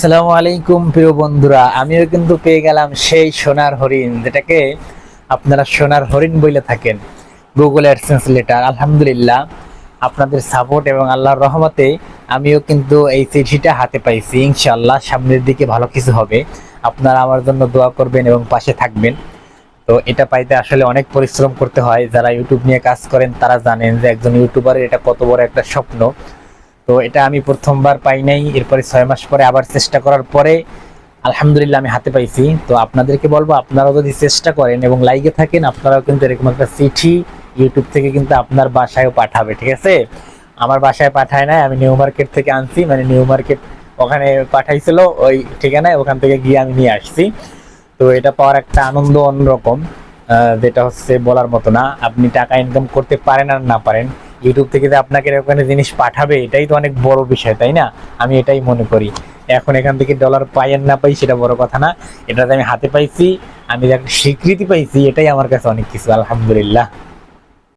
আসসালামু আলাইকুম প্রিয় বন্ধুরা, আমিও কিন্তু পেয়ে গেলাম সেই সোনার হরিণ, যেটাকে আপনারা সোনার হরিণ বলে থাকেন, গুগল অ্যাডসেন্স লেটার। আলহামদুলিল্লাহ, আপনাদের সাপোর্ট এবং আল্লাহর রহমতে আমিও কিন্তু এই চিঠিটা হাতে পাইছি। ইনশাআল্লাহ সামনের দিকে ভালো কিছু হবে। আপনারা আমার জন্য দোয়া করবেন এবং পাশে থাকবেন। তো এটা পাইতে আসলে অনেক পরিশ্রম করতে হয়। যারা ইউটিউব নিয়ে কাজ করেন তারা জানেন যে একজন ইউটিউবারের এটা কত বড় একটা স্বপ্ন। তো এটা আমি প্রথমবার পাই নাই, এরপরে 6 মাস পরে আবার চেষ্টা করার পরে আলহামদুলিল্লাহ আমি হাতে পাইছি। তো আপনাদেরকে বলবো, আপনারাও যদি চেষ্টা করেন এবং লাইকে থাকেন, আপনারাও কিন্তু এরকম একটা চিঠি ইউটিউব থেকে কিন্তু আপনার বাসায়ও পাঠাবে। ঠিক আছে, আমার বাসায় পাঠায় না, আমি নিউ মার্কেট থেকে আনছি, মানে নিউ মার্কেট ওখানে পাঠাইছিল ওই ঠিকানায়, ওখান থেকে গিয়ে আমি নিয়ে আসছি। তো এটা পাওয়ার একটা আনন্দ অন্যরকম, যেটা হচ্ছে বলার মতো না। আপনি টাকা ইনকাম করতে পারেন আর না পারেন, ইউটিউব থেকে যে আপনাকে এরকম জিনিস পাঠাবে, এটাই তো অনেক বড় বিষয়, তাই না? আমি এটাই মনে করি। এখন এখান থেকে ডলার পাই আর না পাই সেটা বড় কথা না, এটাতে আমি হাতে পাইছি, আমি একটা স্বীকৃতি পাইছি, এটাই আমার কাছে অনেক কিছু। আলহামদুলিল্লাহ।